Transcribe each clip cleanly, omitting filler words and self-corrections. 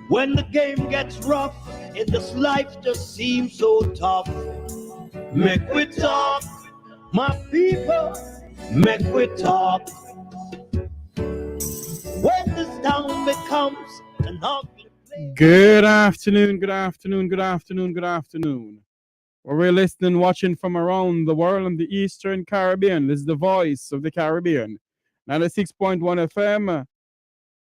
When the game gets rough and this life just seems so tough, Mek Wi Talk, my people, Mek Wi Talk. When this town becomes an ugly place. Good afternoon, good afternoon, good afternoon, good afternoon. We're listening, watching from around the world in the Eastern Caribbean. This is the voice of the Caribbean. 96.1 FM,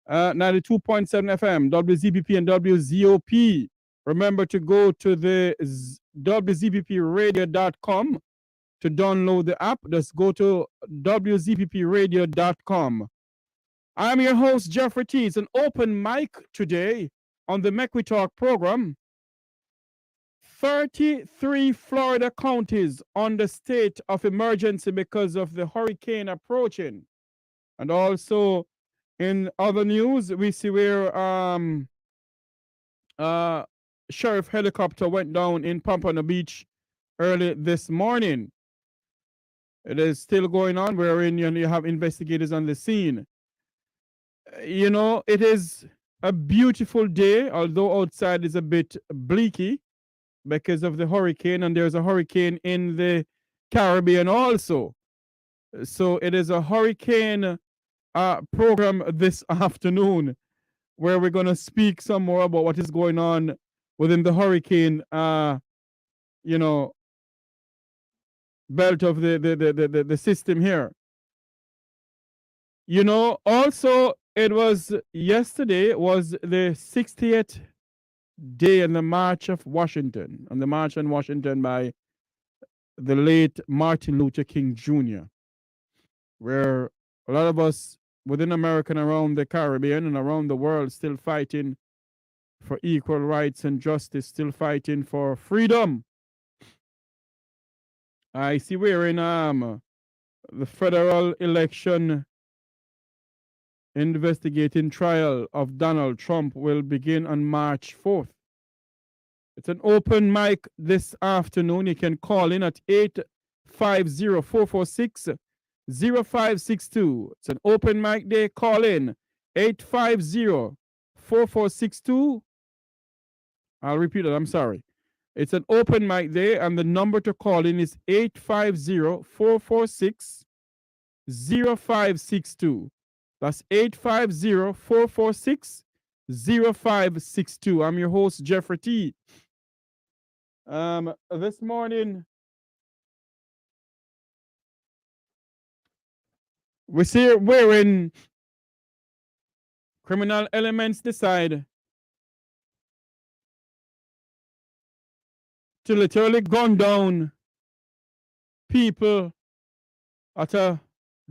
92.7 FM, WZBP and WZOP. Remember to go to the WZBPradio.com to download the app. Just go to WZBPradio.com. I'm your host, Jeffrey T. It's an open mic today on the Mek Wi Talk program. 33 Florida counties on the state of emergency because of the hurricane approaching. And also in other news, we see where sheriff helicopter went down in Pompano Beach early this morning. It is still going on, wherein you have investigators on the scene. You know, it is a beautiful day, although outside is a bit bleaky because of the hurricane, and there's a hurricane in the Caribbean also. So it is a hurricane program this afternoon where we're going to speak some more about what is going on within the hurricane, belt of the system here. You know, also, it was yesterday was the 60th day in the March of Washington, on the March on Washington by the late Martin Luther King Jr., where a lot of us within America and around the Caribbean and around the world still fighting for equal rights and justice, still fighting for freedom. I see we're in the federal election investigating trial of Donald Trump will begin on March 4th. It's an open mic this afternoon. You can call in at 850-446-0562. It's an open mic day. Call in 850-4462. I'll repeat it. I'm sorry. It's an open mic day, and the number to call in is 850-446-0562. That's 850-446-0562. I'm your host, Jeffrey T. This morning, we see wherein criminal elements decide to literally gun down people at a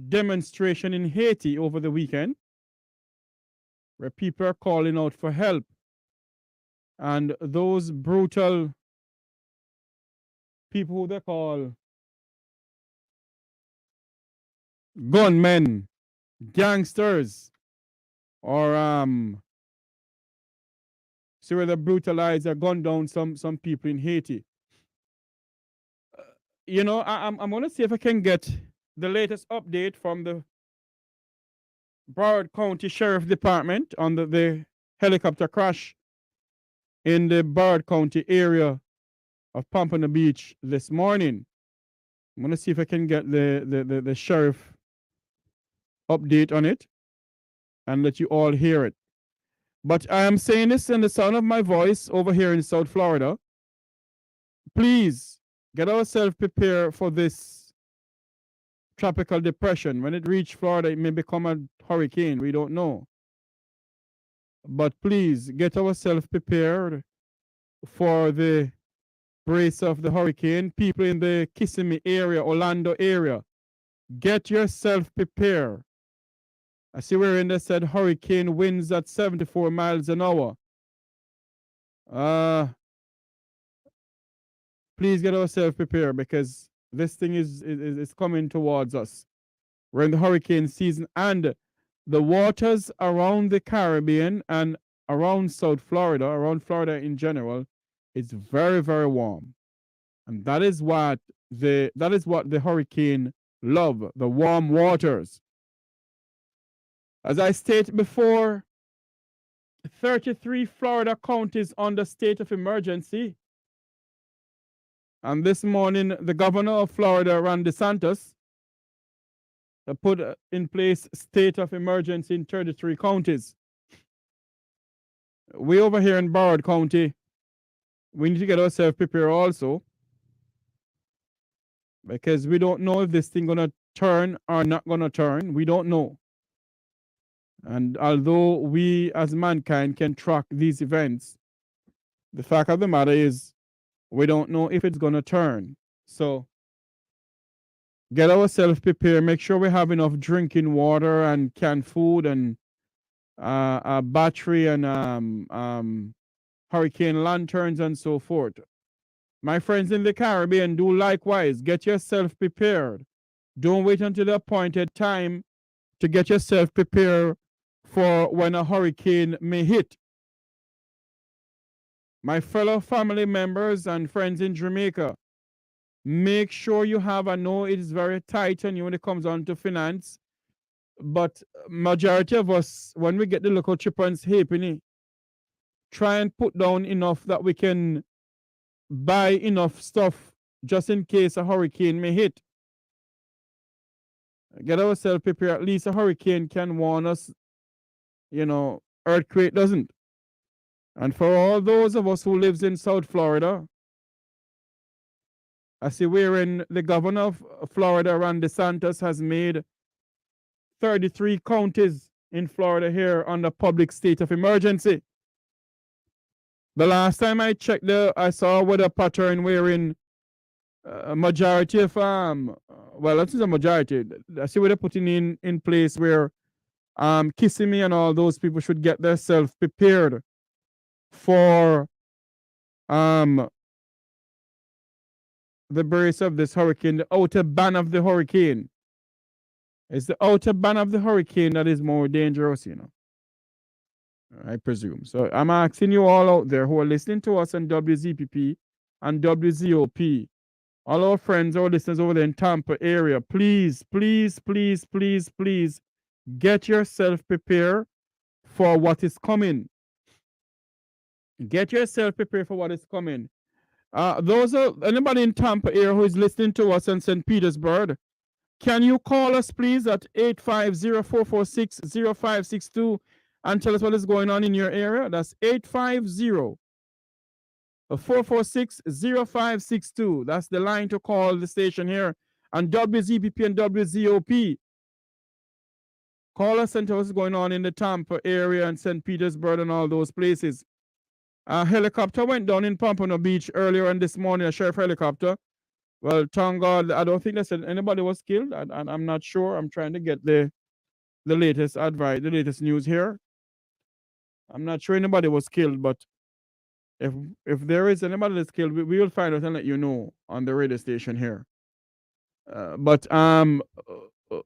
demonstration in Haiti over the weekend, where people are calling out for help. And those brutal people who they call gunmen, gangsters, or see where they brutalize or gun down some people in Haiti. You know, I'm gonna see if I can get the latest update from the Broward County Sheriff Department on the helicopter crash in the Broward County area of Pompano Beach this morning. I'm going to see if I can get the sheriff update on it and let you all hear it. But I am saying this in the sound of my voice over here in South Florida. Please get ourselves prepared for this tropical depression. When it reaches Florida, it may become a hurricane. We don't know. But please get ourselves prepared for the brace of the hurricane. People in the Kissimmee area, Orlando area, get yourself prepared. I see where in they said hurricane winds at 74 miles an hour. Please get ourselves prepared because this thing is coming towards us. We're in the hurricane season, and the waters around the Caribbean and around South Florida, around Florida in general, is very, very warm. And that is what the hurricane love, the warm waters. As I stated before, 33 Florida counties under state of emergency. And this morning, the governor of Florida, Ron DeSantis, put in place state of emergency in 33 counties. We over here in Broward County, we need to get ourselves prepared also, because we don't know if this thing gonna turn or not gonna turn. We don't know. And although we as mankind can track these events, the fact of the matter is we don't know if it's gonna turn. So get ourselves prepared. Make sure we have enough drinking water and canned food and a battery and hurricane lanterns and so forth. My friends in the Caribbean, do likewise. Get yourself prepared. Don't wait until the appointed time to get yourself prepared for when a hurricane may hit. My fellow family members and friends in Jamaica, make sure you have, I know it is very tight on you when it comes on to finance, but majority of us, when we get the local chippers halfpenny, try and put down enough that we can buy enough stuff just in case a hurricane may hit. Get ourselves prepared. At least a hurricane can warn us, earthquake doesn't. And for all those of us who lives in South Florida, I see wherein the governor of Florida, Ron DeSantis, has made 33 counties in Florida here under public state of emergency. The last time I checked, I saw a weather pattern wherein a majority of well, that's a majority. I see what they're putting in place where Kissing Me and all those people should get themselves prepared for the brace of this hurricane, the outer band of the hurricane. It's the outer band of the hurricane that is more dangerous, I presume. So I'm asking you all out there who are listening to us on WZPP and WZOP, all our friends, our listeners over there in Tampa area, please, please, please, please, please get yourself prepared for what is coming. Get yourself prepared for what is coming. Those are anybody in Tampa area who is listening to us in St. Petersburg, can you call us please at 850-446-0562 and tell us what is going on in your area? That's 850-446-0562. That's the line to call the station here on WZPP and WZOP. Call us and tell us what's going on in the Tampa area and St. Petersburg and all those places. A helicopter went down in Pompano Beach earlier on this morning, a sheriff helicopter. Well, thank God, I don't think they said anybody was killed. I'm not sure. I'm trying to get the latest advice, the latest news here. I'm not sure anybody was killed, but if there is anybody that's killed, we will find out and let you know on the radio station here. But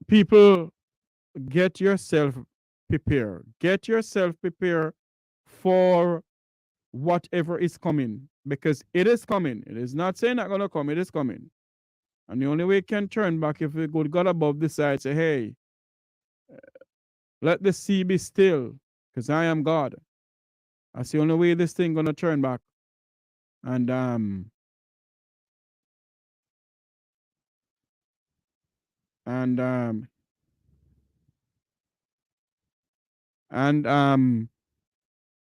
people, get yourself prepared. Get yourself prepared for whatever is coming, because it is coming. It is not saying not gonna come. It is coming, and the only way it can turn back if the good God above decides, say, "Hey, let the sea be still, because I am God." That's the only way this thing gonna turn back, and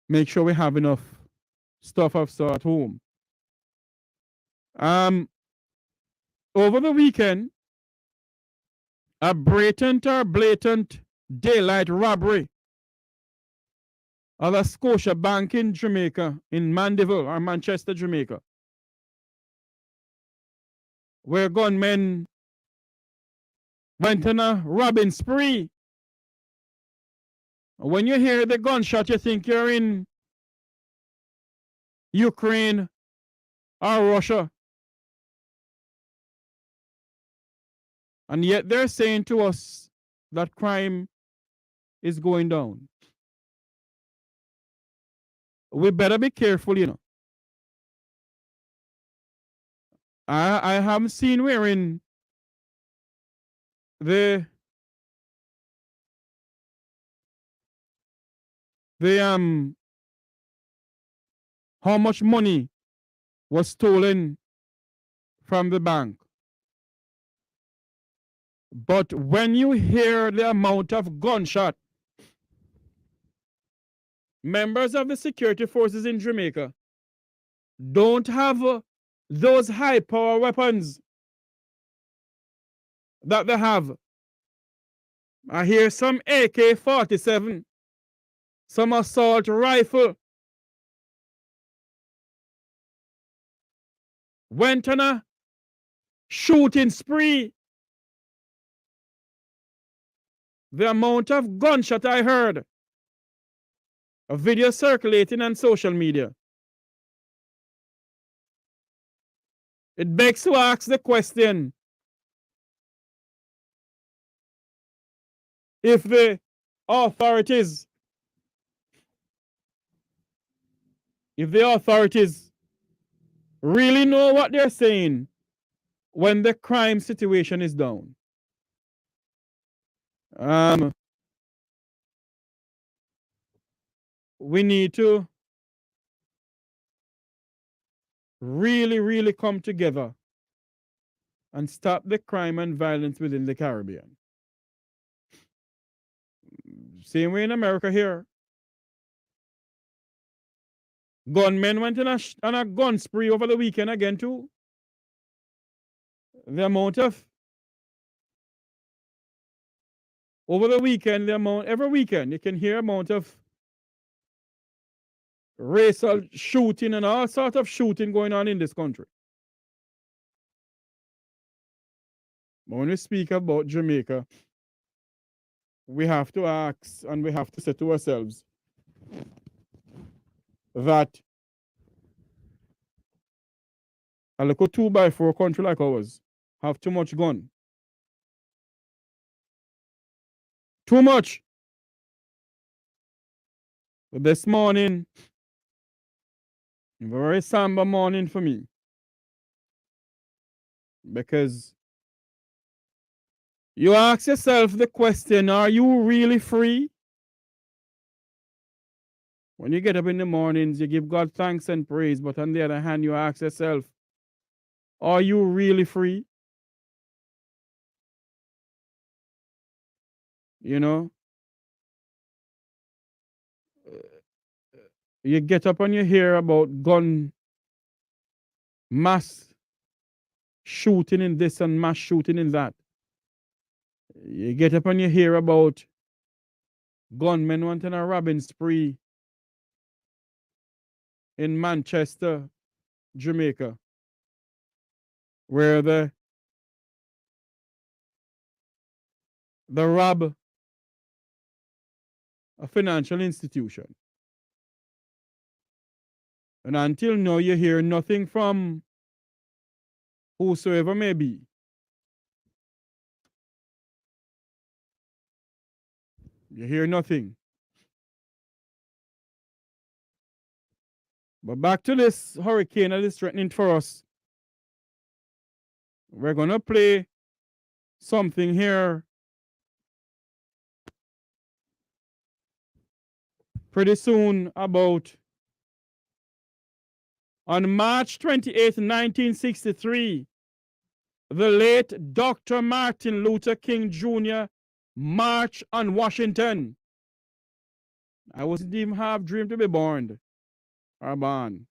make sure we have enough stuff at home. Over the weekend, a blatant daylight robbery of a Scotia Bank in Jamaica, in Mandeville or Manchester, Jamaica, where gunmen went on a robbing spree. When you hear the gunshot, you think you're in Ukraine or Russia. And yet they're saying to us that crime is going down. We better be careful, I haven't seen wherein the the how much money was stolen from the bank. But when you hear the amount of gunshot, members of the security forces in Jamaica don't have those high power weapons that they have. I hear some AK-47, some assault rifle. Went on a shooting spree. The amount of gunshot I heard, a video circulating on social media. It begs to ask the question, if the authorities really know what they're saying when the crime situation is down. We need to really come together and stop the crime and violence within the Caribbean. Same way in America here. Gunmen went on a gun spree over the weekend again too. Every weekend you can hear amount of racial shooting and all sorts of shooting going on in this country. But when we speak about Jamaica, we have to ask and we have to say to ourselves that a little 2x4 country like ours have too much gun. Too much. But this morning, a very somber morning for me. Because you ask yourself the question, are you really free? When you get up in the mornings, you give God thanks and praise, but on the other hand, you ask yourself, are you really free? You know? You get up and you hear about mass shooting in this and mass shooting in that. You get up and you hear about gunmen wanting a robbing spree in Manchester, Jamaica, where the rob a financial institution. And until now, you hear nothing from whosoever may be. You hear nothing. But back to this hurricane that is threatening for us. We're going to play something here pretty soon about on March 28, 1963, the late Dr. Martin Luther King Jr. marched on Washington. I wasn't even half dreamed to be born or born.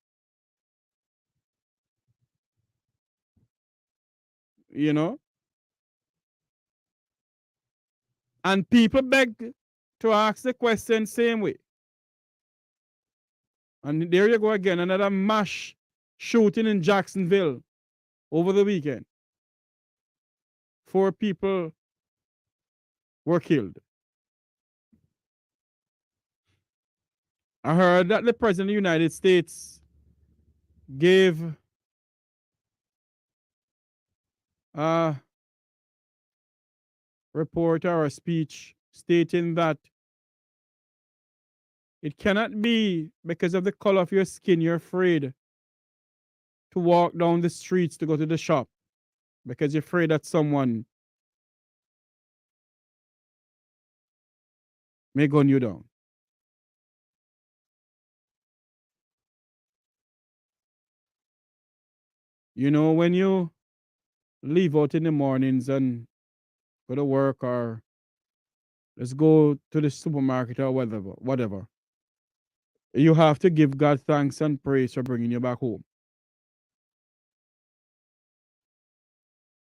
You know? And people beg to ask the question same way. And there you go again, another mass shooting in Jacksonville over the weekend. 4 people were killed. I heard that the President of the United States gave a report or a speech stating that it cannot be because of the color of your skin you're afraid to walk down the streets to go to the shop because you're afraid that someone may gun you down. You know, when you leave out in the mornings and go to work or let's go to the supermarket or whatever, you have to give God thanks and praise for bringing you back home.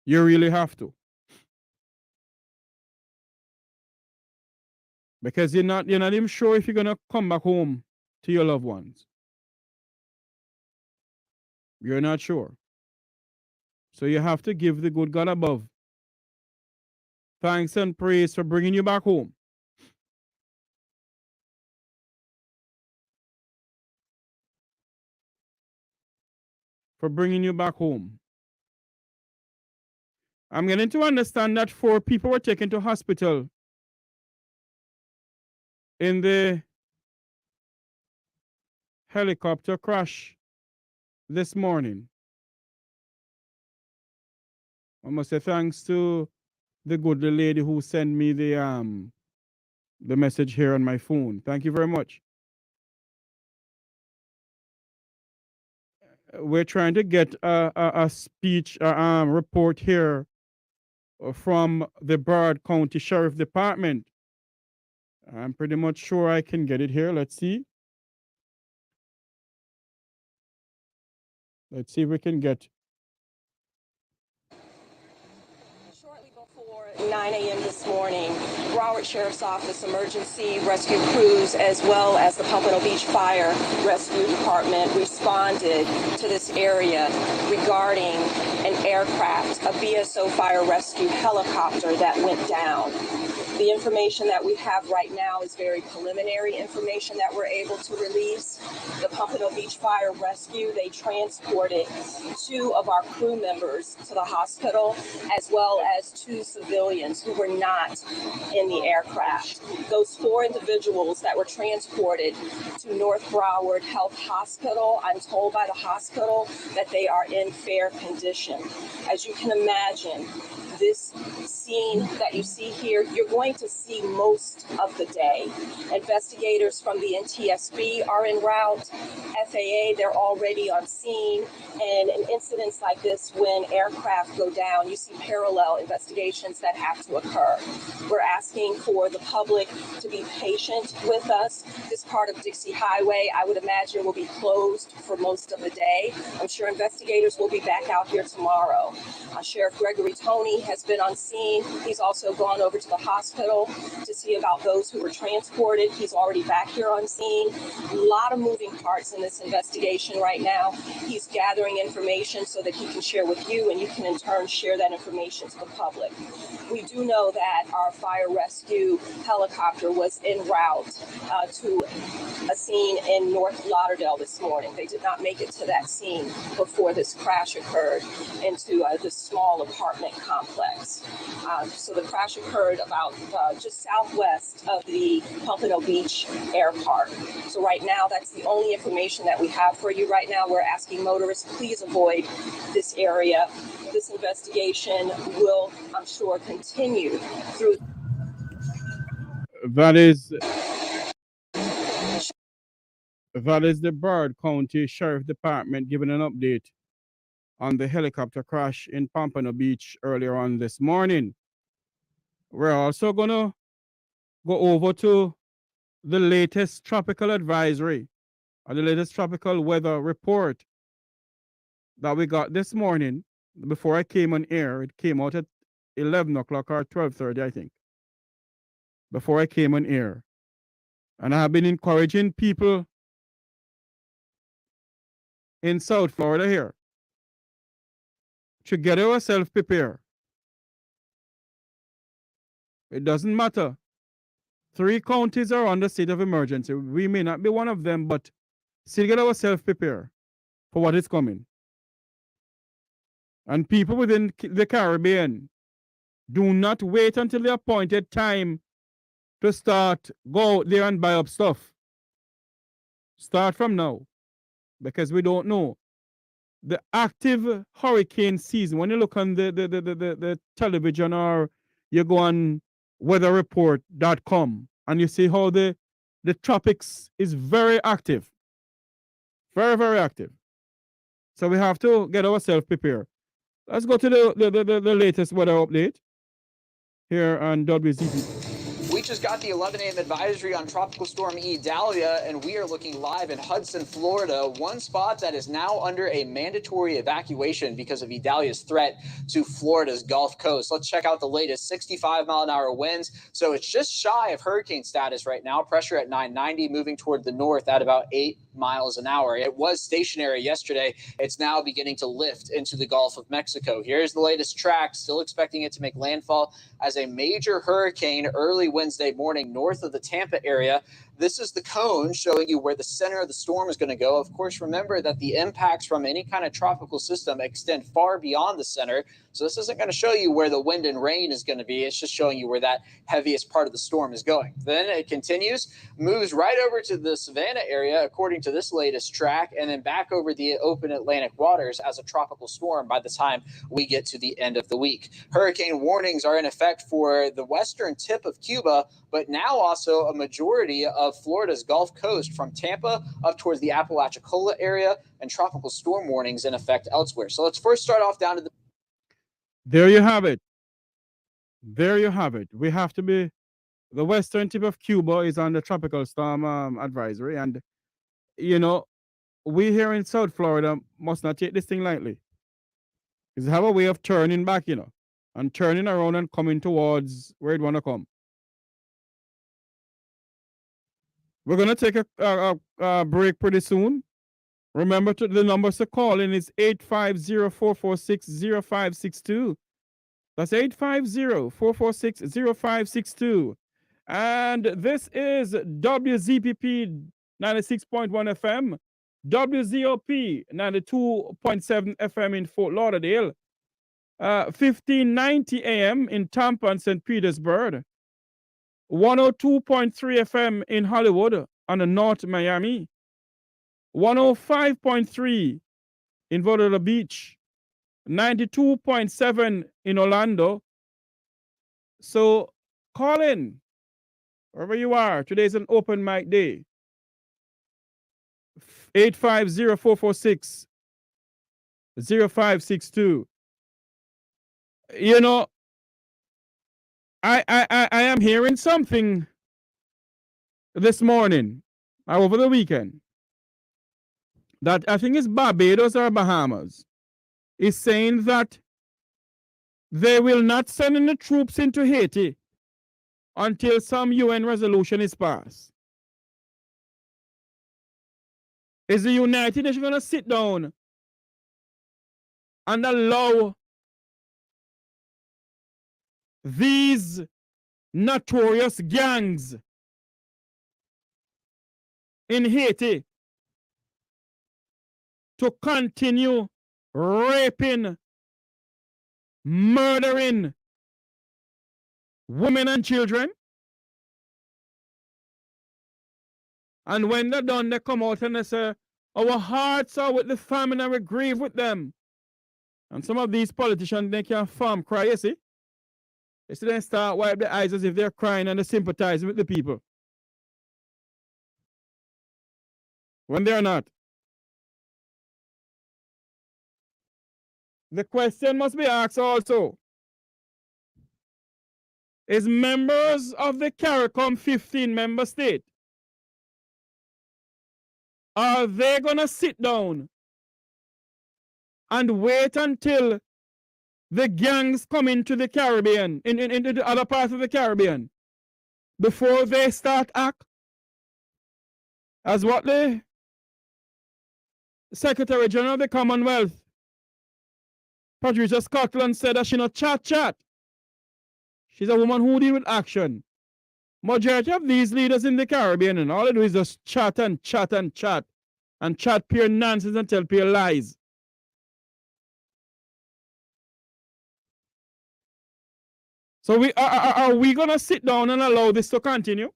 You really have to. Because you're not even sure if you're gonna come back home to your loved ones. You're not sure. So you have to give the good God above thanks and praise for bringing you back home. For bringing you back home. I'm getting to understand that 4 people were taken to hospital in the helicopter crash this morning. I must say thanks to the good lady who sent me the message here on my phone. Thank you very much. We're trying to get a speech report here from the Broward County Sheriff Department. I'm pretty much sure I can get it here. Let's see. Let's see if we can get. Shortly before 9 a.m. this morning, Broward Sheriff's Office emergency rescue crews, as well as the Pompano Beach Fire Rescue Department, responded to this area regarding an aircraft, a BSO fire rescue helicopter that went down. The information that we have right now is very preliminary information that we're able to release. The Pompano Beach Fire Rescue, they transported 2 of our crew members to the hospital, as well as 2 civilians who were not in the aircraft. Those 4 individuals that were transported to North Broward Health Hospital, I'm told by the hospital that they are in fair condition. As you can imagine, this scene that you see here, you're going to see most of the day. Investigators from the NTSB are en route. FAA, they're already on scene. And in incidents like this, when aircraft go down, you see parallel investigations that have to occur. We're asking for the public to be patient with us. This part of Dixie Highway, I would imagine, will be closed for most of the day. I'm sure investigators will be back out here tomorrow. Sheriff Gregory Toney has been on scene. He's also gone over to the hospital to see about those who were transported. He's already back here on scene. A lot of moving parts in this investigation right now. He's gathering information so that he can share with you, and you can in turn share that information to the public. We do know that our fire rescue helicopter was en route to a scene in North Lauderdale this morning. They did not make it to that scene before this crash occurred into this small apartment complex. So the crash occurred about just southwest of the Pompano Beach Air Park. So right now, that's the only information that we have for you right now. We're asking motorists, please avoid this area. This investigation will, I'm sure, continue through. That is the Broward County Sheriff Department giving an update on the helicopter crash in Pompano Beach earlier on this morning. We're also going to go over to the latest tropical advisory or the latest tropical weather report that we got this morning before I came on air. It came out at 11 o'clock or 12:30, I think, before I came on air. And I have been encouraging people in South Florida here to get ourselves prepared. It doesn't matter. 3 counties are under state of emergency. We may not be one of them, but still get ourselves prepared for what is coming. And people within the Caribbean, do not wait until the appointed time to start, go out there and buy up stuff. Start from now, because we don't know. The active hurricane season, when you look on the television or you go on weatherreport.com and you see how the tropics is very active. Very, very active. So we have to get ourselves prepared. Let's go to the latest weather update here on WZP. We just got the 11 a.m. advisory on Tropical Storm Idalia, and we are looking live in Hudson, Florida, one spot that is now under a mandatory evacuation because of Idalia's threat to Florida's Gulf Coast. Let's check out the latest 65-mile-an-hour winds. So it's just shy of hurricane status right now. Pressure at 990, moving toward the north at about 8 miles an hour. It was stationary yesterday. It's now beginning to lift into the Gulf of Mexico. Here's the latest track, still expecting it to make landfall as a major hurricane early Wednesday morning north of the Tampa area. This is the cone showing you where the center of the storm is going to go. Of course, remember that the impacts from any kind of tropical system extend far beyond the center. So this isn't going to show you where the wind and rain is going to be. It's just showing you where that heaviest part of the storm is going. Then it continues, moves right over to the Savannah area, according to this latest track, and then back over the open Atlantic waters as a tropical storm by the time we get to the end of the week. Hurricane warnings are in effect for the western tip of Cuba, but now also a majority of Florida's Gulf Coast from Tampa up towards the Apalachicola area, and tropical storm warnings in effect elsewhere. So let's first start off down to the... There you have it. There you have it. We have to be, the western tip of Cuba is on the tropical storm advisory. And, you know, we here in South Florida must not take this thing lightly. Because have a way of turning back, you know, and turning around and coming towards where it want to come. We're going to take a break pretty soon. Remember, the numbers to call in is 850-446-0562. That's 850-446-0562. And this is WZPP 96.1 FM, WZOP 92.7 FM in Fort Lauderdale, 1590 AM in Tampa and St. Petersburg, 102.3 FM in Hollywood on the North Miami, 105.3 in Virginia Beach, 92.7 in Orlando. So call in wherever you are. Today is an open mic day. 850-446-0562. You know, I am hearing something this morning or over the weekend that I think it's Barbados or Bahamas is saying that they will not send any troops into Haiti until some UN resolution is passed. Is the United Nations going to sit down and allow these notorious gangs in Haiti to continue raping, murdering women and children? And when they're done, they come out and they say, our hearts are with the family and we grieve with them. And some of these politicians, they can farm cry, you see? They see them start wipe their eyes as if they're crying and they sympathize with the people. When they're not. The question must be asked also, is members of the CARICOM 15 member state, are they going to sit down and wait until the gangs come into the Caribbean, into the other parts of the Caribbean, before they start act? As what the Secretary General of the Commonwealth, Patricia Scotland, said that she not chat. She's a woman who deal with action. Majority of these leaders in the Caribbean, and all they do is just chat and chat and chat. And chat pure nonsense and tell pure lies. So are we going to sit down and allow this to continue?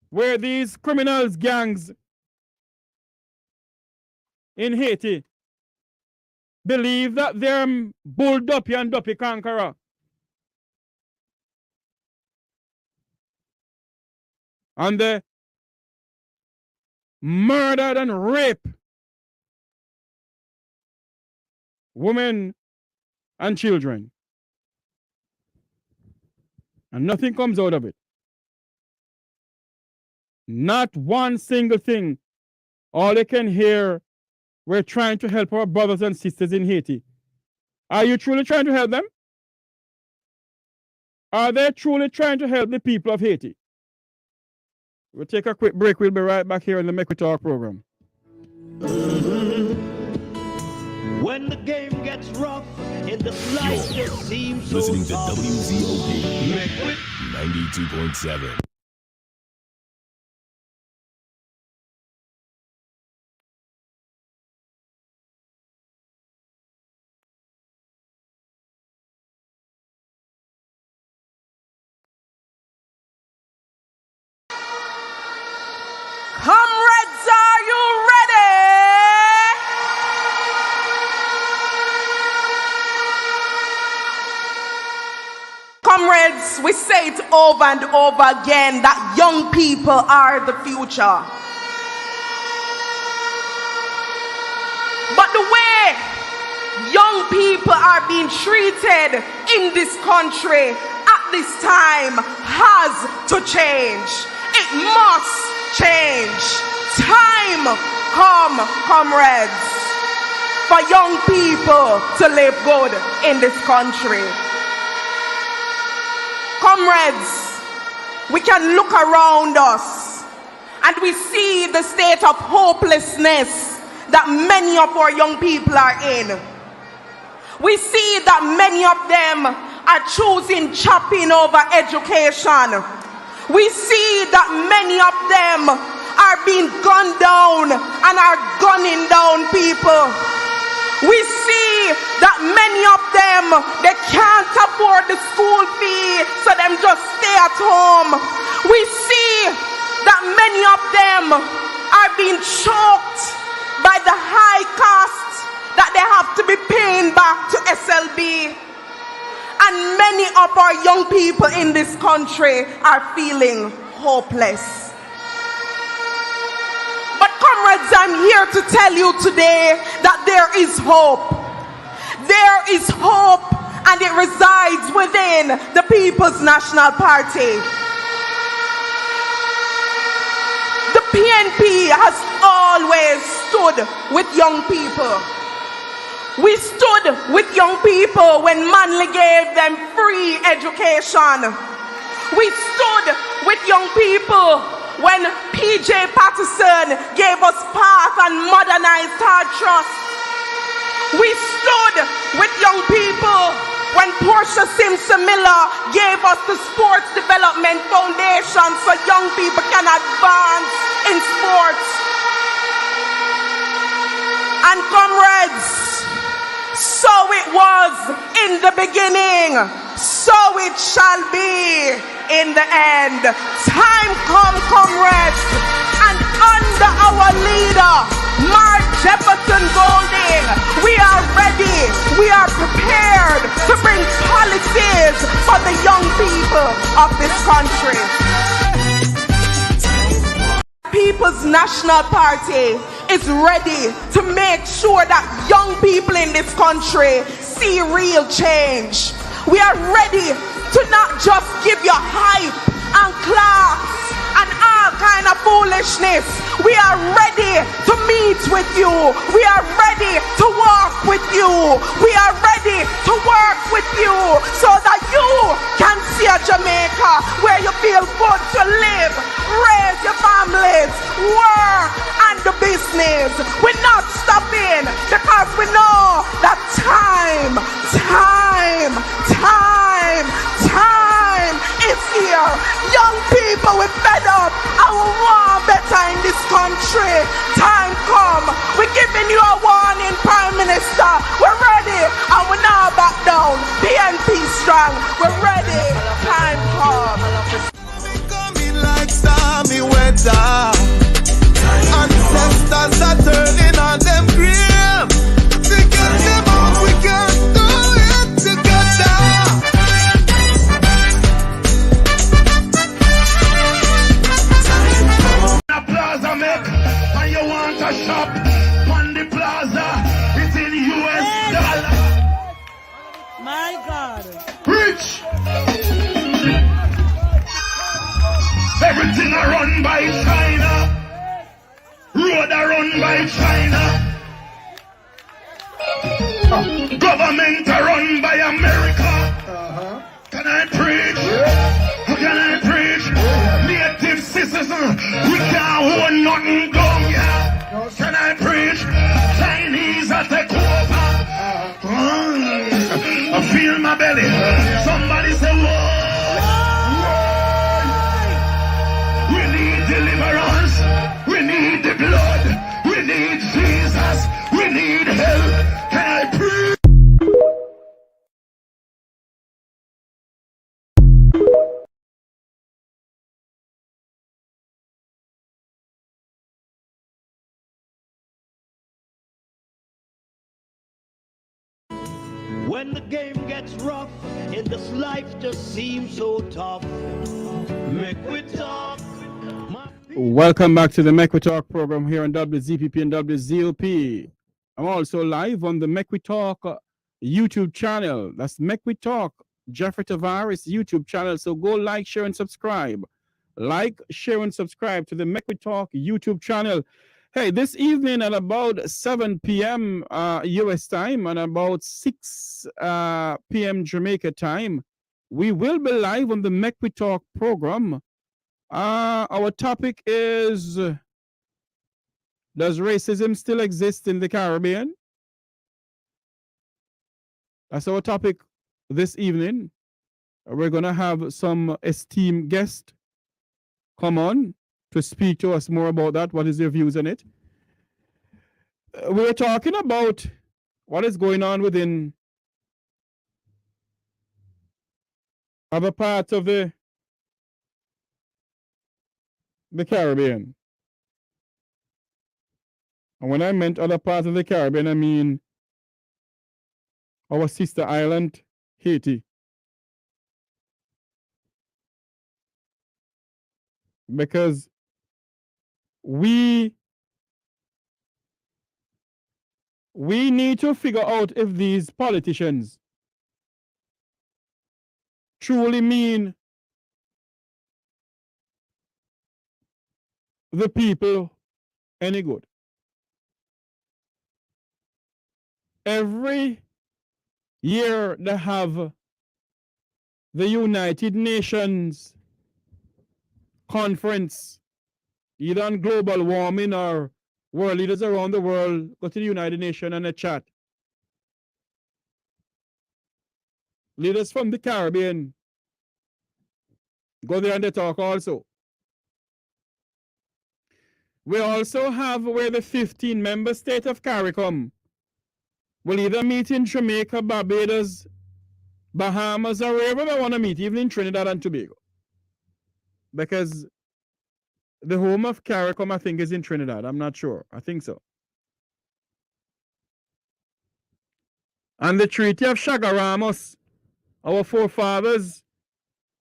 Where these criminals, gangs in Haiti believe that they're bull duppy and duppy conqueror. And they murdered and raped women, and children. And nothing comes out of it. Not one single thing. All they can hear, we're trying to help our brothers and sisters in Haiti. Are you truly trying to help them? Are they truly trying to help the people of Haiti? We'll take a quick break. We'll be right back here on the Mek Wi Talk program. When the game gets rough and the slice just seems so Listening to tough. WZOP Mek Wi 92.7. Comrades, are you ready? Comrades, we say it over and over again that young people are the future. But the way young people are being treated in this country at this time has to change. It must change. Time come, comrades, for young people to live good in this country. Comrades, we can look around us and we see the state of hopelessness that many of our young people are in. We see that many of them are choosing chopping over education. We see that many of them are being gunned down and are gunning down people. We see that many of them, they can't afford the school fee, so them just stay at home. We see that many of them are being choked by the high cost that they have to be paying back to SLB. And many of our young people in this country are feeling hopeless. But comrades, I'm here to tell you today that there is hope. There is hope, and it resides within the People's National Party. The PNP has always stood with young people. We stood with young people when Manley gave them free education. We stood with young people when PJ Patterson gave us path and modernized our trust. We stood with young people when Portia Simpson Miller gave us the Sports Development Foundation so young people can advance in sports. And comrades, so it was in the beginning, so it shall be in the end. Time come, comrades, and under our leader, Mark Jefferson Golding, we are ready, we are prepared to bring policies for the young people of this country. People's National Party is ready to make sure that young people in this country see real change. We are ready to not just give you hype and class and all kind of foolishness. We are ready to meet with you. We are ready to walk with you. We are ready to work with you so that you can see a Jamaica where you feel good to live, raise your families, work, and the business. We're not stopping because we know that time is here. Young people, we're fed up and we want better in this country. Time come. We're giving you a warning, Prime Minister. We're ready and we're not back down. PNP strong. We're ready. Time come. We coming like stormy weather. Ancestors are turning on them grave. To get them out, we can do it together. A plaza make, and you want a shop on the plaza. It's in US dollar. Everything are run by China. Road are run by China. Government are run by America. Can I preach? Can I preach? Native citizen, we can't hold nothing down here. Can I preach? Chinese are take over. I feel my belly. Somebody say, whoa. We need deliverance. We need the blood. We need Jesus. We need help. Can I preach? When the game gets rough and this life just seems so tough, Mek Wi Talk. Welcome back to the Mek Wi Talk program here on WZPP and WZOP. I'm also live on the Mek Wi Talk YouTube channel. That's Mek Wi Talk, Jeffrey Tavares YouTube channel. So go like, share, and subscribe. Like, share, and subscribe to the Mek Wi Talk YouTube channel. Hey, this evening at about 7 p.m. US time and about 6 p.m. Jamaica time, we will be live on the Mek Wi Talk program. Our topic is, does racism still exist in the Caribbean? That's our topic this evening. We're going to have some esteemed guests come on to speak to us more about that. What is their views on it? We're talking about what is going on within other parts of the Caribbean. And when I meant other parts of the Caribbean, I mean our sister island, Haiti. Because we need to figure out if these politicians truly mean the people any good. Every year they have the United Nations conference, either on global warming or world leaders around the world go to the United Nations and a chat. Leaders from the Caribbean go there and they talk also. We also have where the 15 member state of CARICOM will either meet in Jamaica, Barbados, Bahamas, or wherever they want to meet, even in Trinidad and Tobago. Because the home of CARICOM, I think, is in Trinidad. I'm not sure. I think so. And the Treaty of Chaguaramas, our forefathers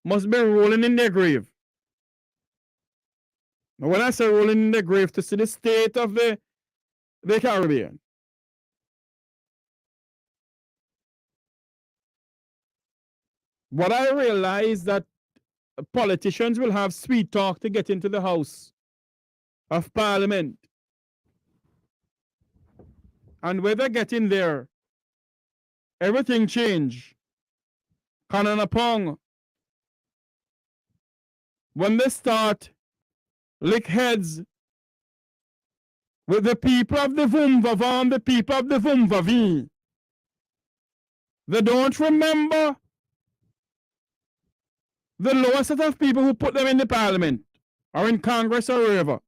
must be rolling in their grave. Now, when I say rolling in their grave, to see the state of the Caribbean. What I realize that politicians will have sweet talk to get into the House of Parliament. And when they get in there, everything change. Kananapong. When they start lick heads with the people of the Vumvavan, the people of the Vumvavi, they don't remember the lower set of people who put them in the Parliament or in Congress or wherever.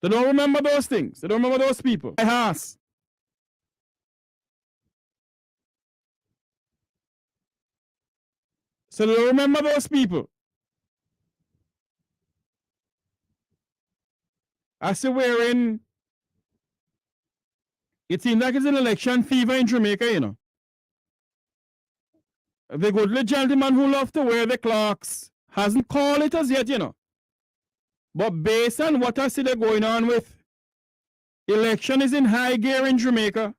They don't remember those things. They don't remember those people. So they don't remember those people. I see wherein it seems like it's an election fever in Jamaica, you know. The goodly gentleman who loved to wear the clocks hasn't called it as yet, you know. But based on what I see they're going on with, election is in high gear in Jamaica.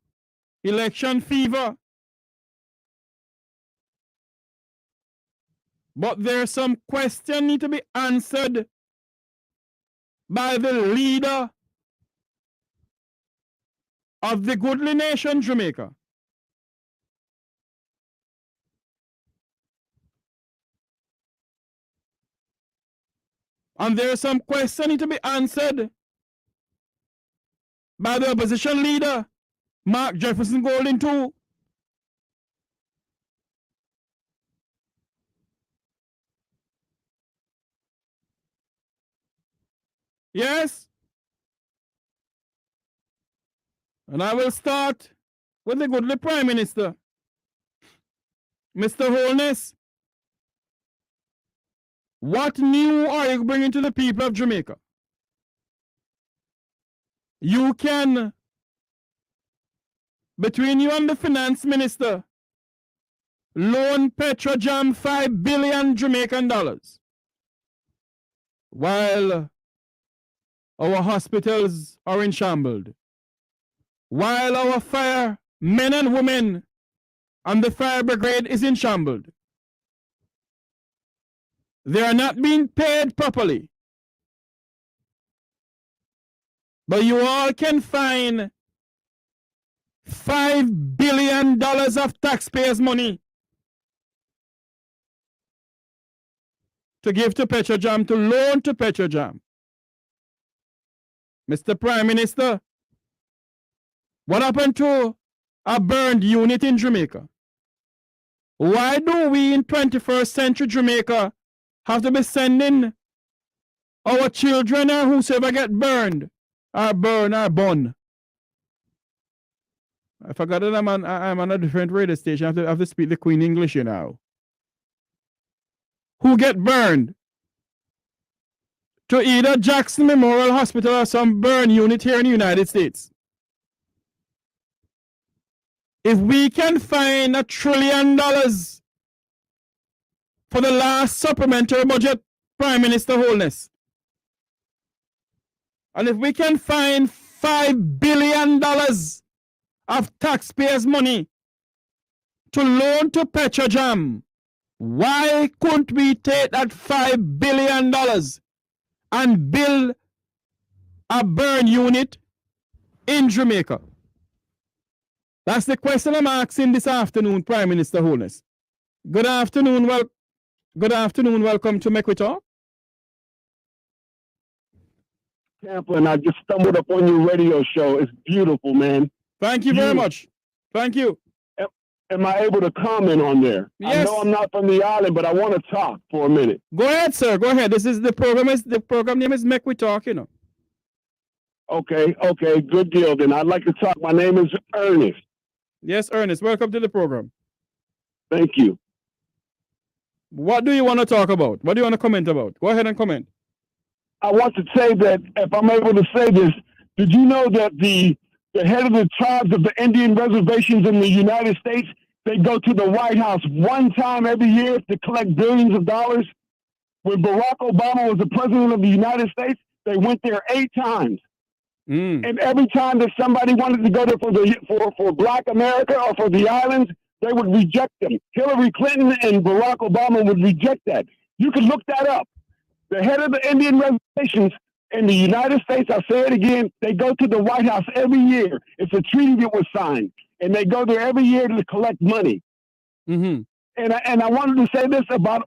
Election fever. But there's some question need to be answered by the leader of the goodly nation, Jamaica. And there's some question need to be answered by the opposition leader, Mark Jefferson Golden, too. Yes? And I will start with the goodly Prime Minister, Mr. Holness. What new are you bringing to the people of Jamaica? You can, between you and the Finance Minister, loan Petrojam $5 billion Jamaican dollars, while our hospitals are in shambles, while our fire men and women and the fire brigade is in shambles. They are not being paid properly. But you all can find $5 billion of taxpayers' money to give to Petrojam, to loan to Petrojam. Mr. Prime Minister, what happened to a burned unit in Jamaica? Why do we in 21st century Jamaica have to be sending our children or whosoever get burned or burn or bun? I forgot that I'm on a different radio station. I have to speak the Queen English, you know. Who get burned to either Jackson Memorial Hospital or some burn unit here in the United States. If we can find $1 trillion for the last supplementary budget, Prime Minister Holness, and if we can find $5 billion of taxpayers' money to loan to Petrojam, why couldn't we take that $5 billion and build a burn unit in Jamaica? That's the question I'm asking this afternoon, Prime Minister Holness. Good afternoon, welcome to Mek Wi Talk. Tampa, and I just stumbled up on your radio show. It's beautiful, man. Thank you very much. Thank you. Am I able to comment on there? Yes. I know I'm not from the island, but I want to talk for a minute. Go ahead, sir. Go ahead. This is the program name is Mek Wi Talk, you know. Okay, good deal. Then I'd like to talk. My name is Ernest. Yes, Ernest. Welcome to the program. Thank you. What do you want to talk about? What do you want to comment about? Go ahead and comment. I want to say that, if I'm able to say this, did you know that the head of the tribes of the Indian reservations in the United States, they go to the White House one time every year to collect billions of dollars? When Barack Obama was the president of the United States, they went there 8 times. And every time that somebody wanted to go there for Black America or for the islands, they would reject them. Hillary Clinton and Barack Obama would reject that. You can look that up. The head of the Indian reservations in the United States, I'll say it again, they go to the White House every year. It's a treaty that was signed, and they go there every year to collect money. And I wanted to say this about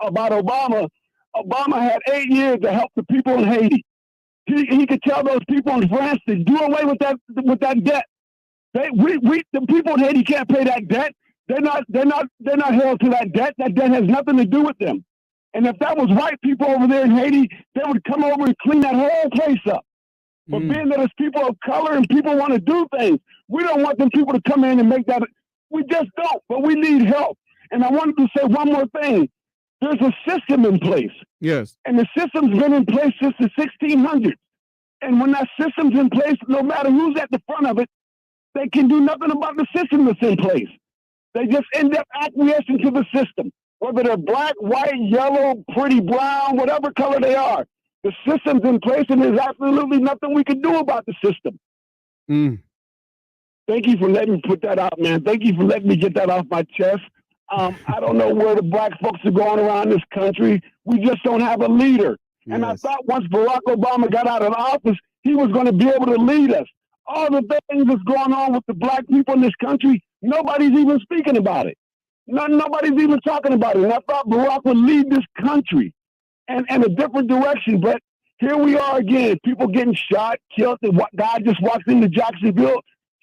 Obama. Obama had 8 years to help the people in Haiti. He could tell those people in France to do away with that debt. The people in Haiti can't pay that debt. They're not held to that debt. That debt has nothing to do with them. And if that was white people over there in Haiti, they would come over and clean that whole place up. But being that it's people of color and people want to do things, we don't want them people to come in and make that. We just don't, but we need help. And I wanted to say one more thing. There's a system in place. Yes. And the system's been in place since the 1600s. And when that system's in place, no matter who's at the front of it, they can do nothing about the system that's in place. They just end up acquiescing to the system. Whether they're black, white, yellow, pretty brown, whatever color they are. The system's in place and there's absolutely nothing we can do about the system. Thank you for letting me put that out, man. Thank you for letting me get that off my chest. I don't know where the black folks are going around this country. We just don't have a leader. And I thought once Barack Obama got out of office, he was going to be able to lead us. All the things that's going on with the black people in this country, nobody's even speaking about it. Nobody's even talking about it. And I thought Barack would lead this country in a different direction. But here we are again, people getting shot, killed. God just walked into Jacksonville,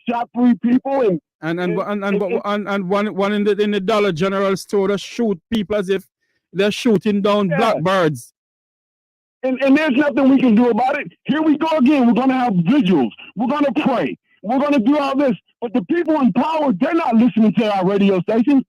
shot 3 people, and one in the Dollar General store that shoot people as if they're shooting down blackbirds. And there's nothing we can do about it. Here we go again. We're going to have vigils. We're going to pray. We're going to do all this. But the people in power, they're not listening to our radio stations.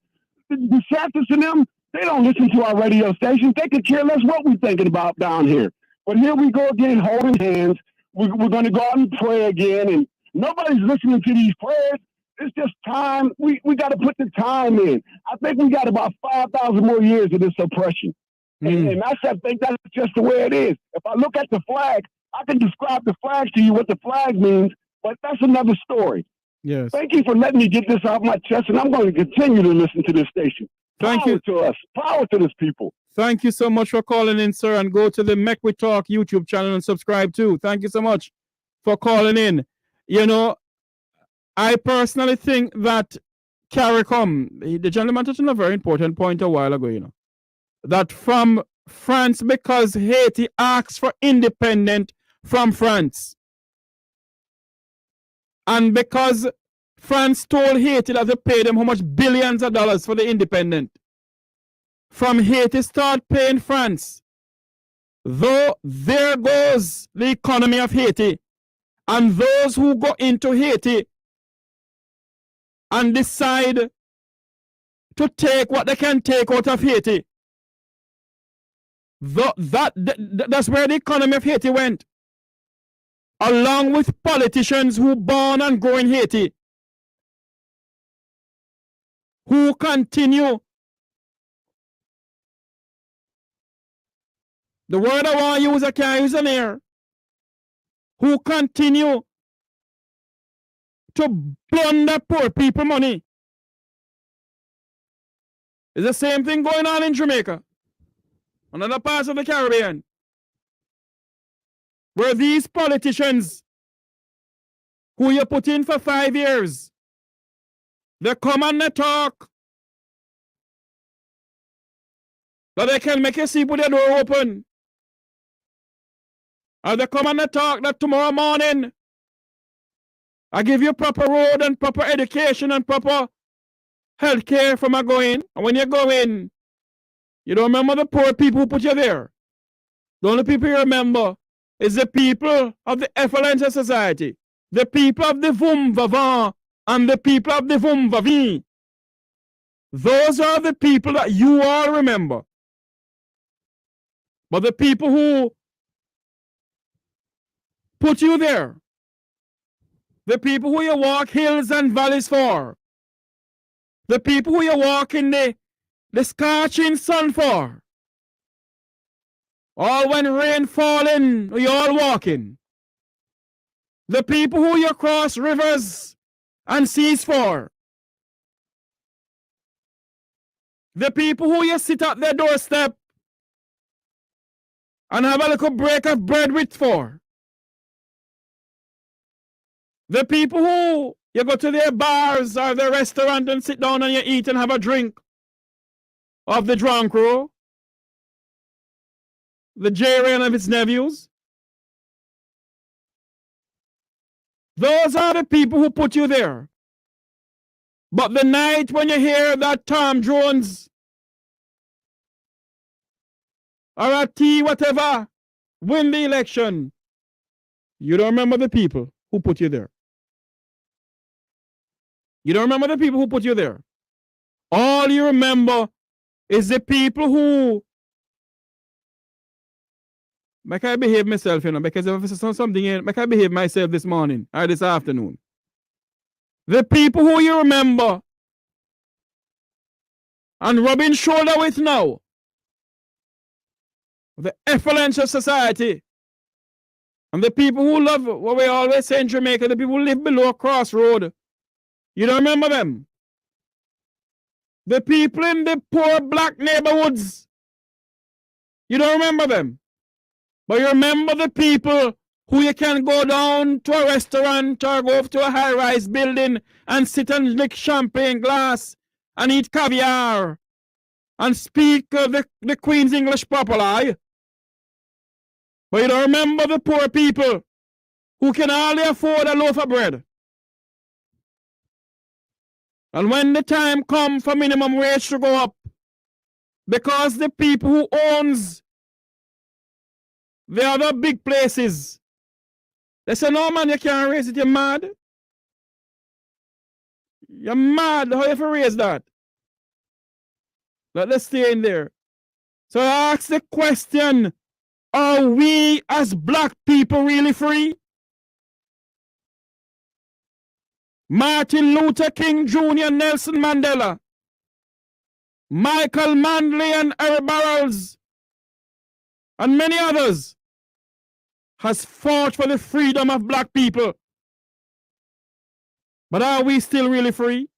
The DeSantis and them, they don't listen to our radio stations. They could care less what we're thinking about down here. But here we go again, holding hands. We're going to go out and pray again. And nobody's listening to these prayers. It's just time. We got to put the time in. I think we got about 5,000 more years of this oppression. And I think that's just the way it is. If I look at the flag, I can describe the flag to you, what the flag means, but that's another story. Yes. Thank you for letting me get this off my chest, and I'm going to continue to listen to this station. Thank you to us. Power to this people. Thank you so much for calling in, sir, and go to the Mek Wi Talk YouTube channel and subscribe too. Thank you so much for calling in. You know, I personally think that CARICOM, the gentleman touched on a very important point a while ago, you know, that from France, because Haiti asked for independence from France, and because France told Haiti that they paid them how much billions of dollars for the independence, from Haiti start paying France, though there goes the economy of Haiti, and those who go into Haiti and decide to take what they can take out of Haiti, that's where the economy of Haiti went, along with politicians who born and grow in Haiti, who continue. The word I want to use, I can't use an air. Who continue to plunder poor people money. It's the same thing going on in Jamaica, and other parts of the Caribbean, where these politicians who you put in for 5 years, they come and they talk that they can make you sleep with their door open. Or they come and they talk that tomorrow morning I give you proper road and proper education and proper health care for my going. And when you go in, you don't remember the poor people who put you there. The only people you remember is the people of the effluent of society, the people of the Vum Vavant and the people of the Vum Vavin. Those are the people that you all remember. But the people who put you there, the people who you walk hills and valleys for, the people who you walk in the scorching sun for, all when rain falling, you all walking, the people who you cross rivers and seas for, the people who you sit at their doorstep and have a little break of bread with for, the people who you go to their bars or their restaurant and sit down and you eat and have a drink of the drunk crew, the Jerry and of his nephews. Those are the people who put you there. But the night when you hear that Tom Jones or a T whatever win the election, you don't remember the people who put you there. You don't remember the people who put you there. All you remember is the people who make I behave myself, you know, because if I saw something in, make I behave myself this morning or this afternoon. The people who you remember and rubbing shoulder with now, the effluent of society, and the people who love what we always say in Jamaica, the people who live below a crossroad. You don't remember them? The people in the poor black neighborhoods. You don't remember them. But you remember the people who you can go down to a restaurant or go up to a high-rise building and sit and lick champagne glass and eat caviar and speak the Queen's English properly. But you don't remember the poor people who can hardly afford a loaf of bread. And when the time comes for minimum wage to go up, because the people who owns the other big places, they say, no man, you can't raise it, you're mad. You're mad, how you raise that? Let's stay in there. So I ask the question, are we as black people really free? Martin Luther King Jr., Nelson Mandela, Michael Manley and Harry Barrows, and many others has fought for the freedom of black people. But are we still really free?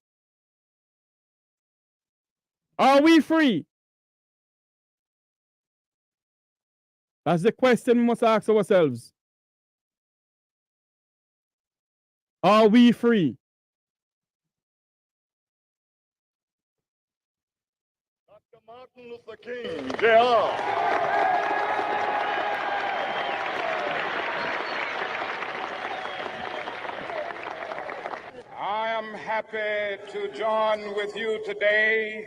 Are we free? That's the question we must ask ourselves. Are we free? Dr. Martin Luther King, Jr. I am happy to join with you today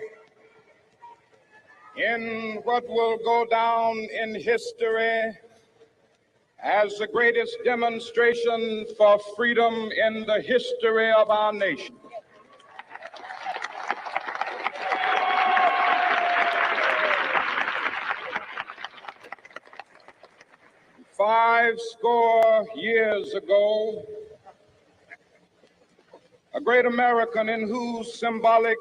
in what will go down in history as the greatest demonstration for freedom in the history of our nation. Five score years ago, a great American in whose symbolic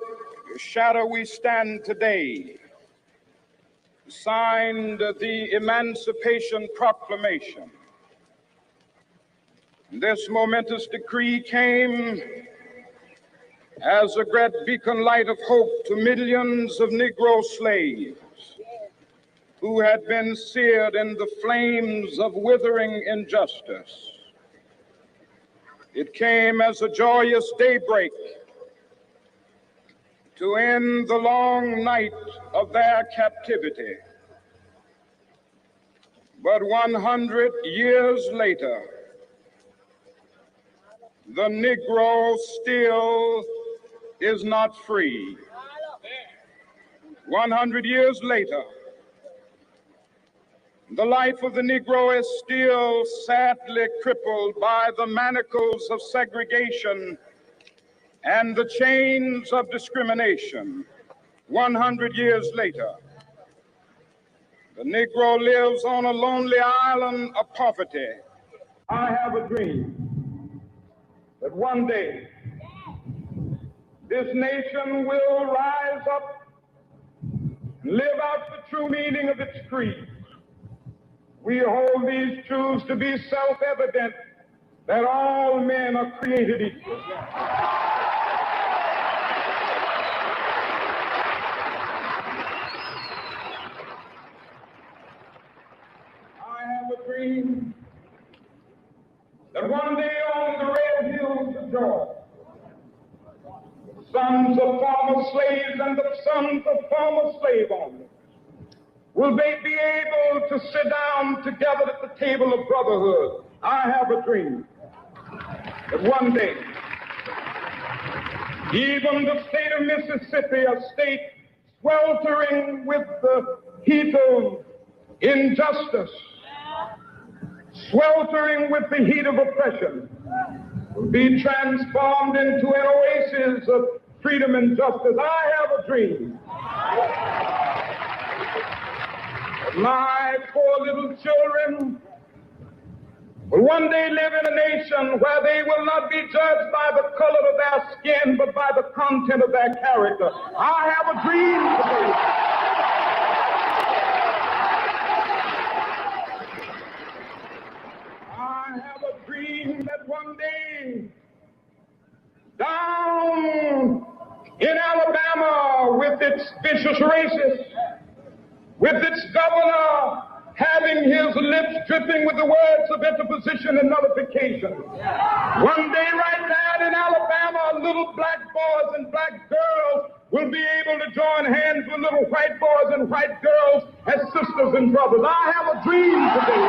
shadow we stand today signed the Emancipation Proclamation. This momentous decree came as a great beacon light of hope to millions of Negro slaves who had been seared in the flames of withering injustice. It came as a joyous daybreak to end the long night of their captivity. But 100 years later, the Negro still is not free. 100 years later, the life of the Negro is still sadly crippled by the manacles of segregation and the chains of discrimination. 100 years later, the Negro lives on a lonely island of poverty. I have a dream that one day this nation will rise up and live out the true meaning of its creed. We hold these truths to be self-evident, that all men are created equal. I have a dream that one day on the red hills of Georgia, the sons of former slaves and the sons of former slave owners will they be able to sit down together at the table of brotherhood. I have a dream that one day, even the state of Mississippi, a state sweltering with the heat of injustice, sweltering with the heat of oppression, will be transformed into an oasis of freedom and justice. I have a dream. My poor little children will one day live in a nation where they will not be judged by the color of their skin, but by the content of their character. I have a dream today. I have a dream that one day, down in Alabama, with its governor having his lips dripping with the words of interposition and nullification. One day right now in Alabama, little black boys and black girls will be able to join hands with little white boys and white girls as sisters and brothers. I have a dream today.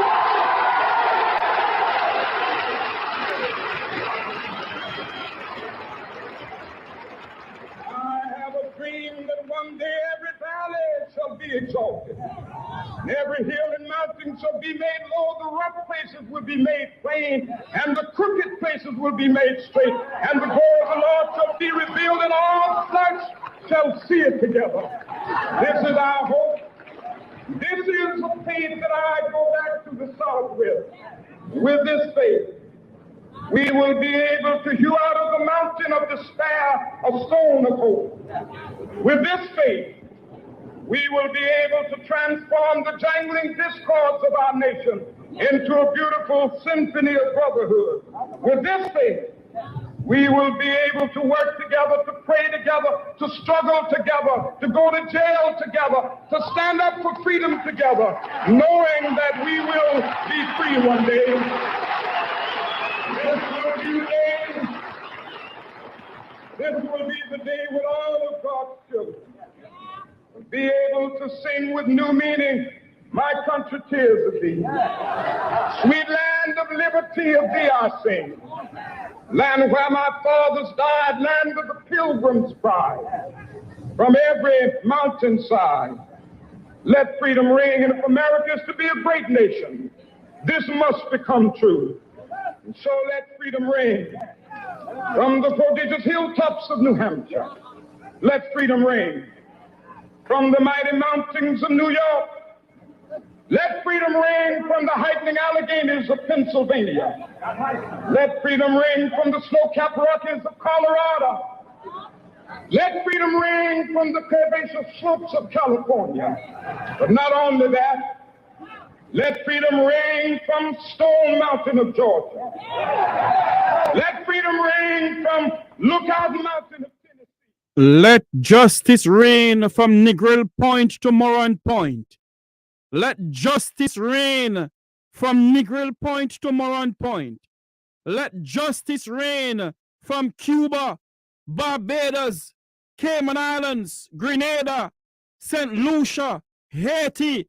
Dream that one day every valley shall be exalted, and every hill and mountain shall be made low, the rough places will be made plain, and the crooked places will be made straight, and the glory of the Lord shall be revealed, and all flesh shall see it together. This is our hope. This is the faith that I go back to the South with. With this faith, we will be able to hew out of the mountain of despair a stone of hope. With this faith, we will be able to transform the jangling discords of our nation into a beautiful symphony of brotherhood. With this faith, we will be able to work together, to pray together, to struggle together, to go to jail together, to stand up for freedom together, knowing that we will be free one day. This will be the day when all of God's children will be able to sing with new meaning, my country, tears of thee. Sweet land of liberty of thee I sing. Land where my fathers died, land of the pilgrim's pride. From every mountainside, let freedom ring. And if America is to be a great nation, this must become true. And so let freedom ring. From the prodigious hilltops of New Hampshire, let freedom ring. From the mighty mountains of New York, let freedom ring. From the heightening Alleghenies of Pennsylvania, let freedom ring. From the snow-capped Rockies of Colorado, let freedom ring. From the curvaceous slopes of California. But not only that, let freedom ring from Stone Mountain of Georgia. Let freedom ring from Lookout Mountain of Tennessee. Let justice reign from Negril Point to Moran Point. Let justice reign from Negril Point to Moran Point. Let justice reign from Cuba, Barbados, Cayman Islands, Grenada, St. Lucia, Haiti.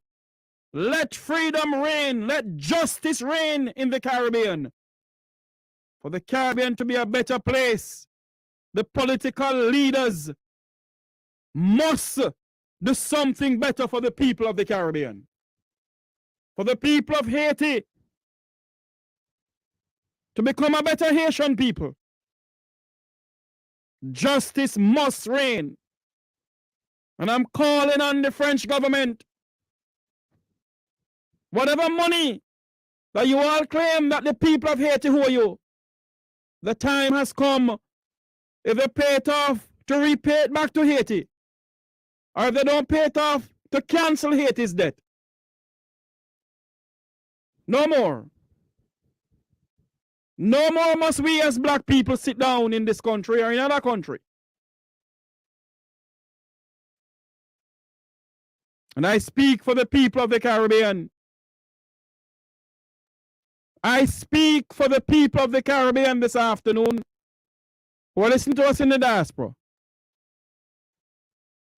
Let freedom reign. Let justice reign in the Caribbean. For the Caribbean to be a better place, the political leaders must do something better for the people of the Caribbean. For the people of Haiti to become a better Haitian people. Justice must reign. And I'm calling on the French government. Whatever money that you all claim that the people of Haiti owe you, the time has come, if they pay it off, to repay it back to Haiti. Or if they don't pay it off, to cancel Haiti's debt. No more. No more must we as black people sit down in this country or in another country. And I speak for the people of the Caribbean. I speak for the people of the Caribbean this afternoon who are listening to us in the diaspora.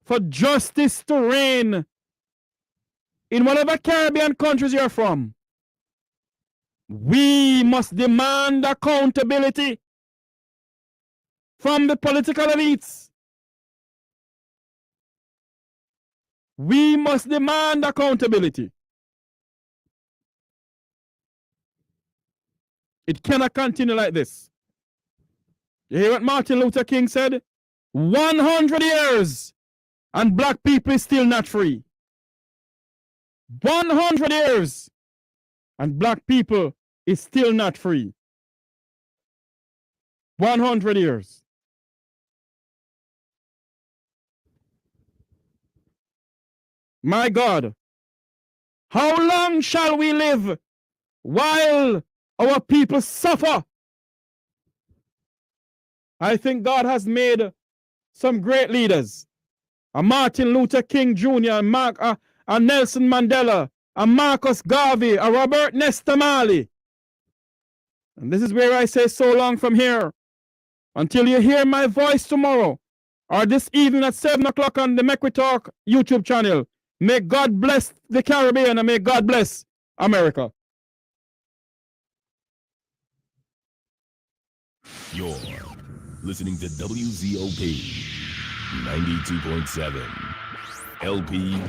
For justice to reign in whatever Caribbean countries you're from. We must demand accountability from the political elites. We must demand accountability. It cannot continue like this. You hear what Martin Luther King said? 100 years and black people is still not free. 100 years and black people is still not free. 100 years. My God, how long shall we live while our people suffer? I think God has made some great leaders. Martin Luther King Jr. a Nelson Mandela, a Marcus Garvey, a Robert Nesta Marley. And this is where I say so long from here. Until you hear my voice tomorrow or this evening at 7 o'clock on the Mek Wi Talk YouTube channel. May God bless the Caribbean and may God bless America. You're listening to WZOP 92.7 LP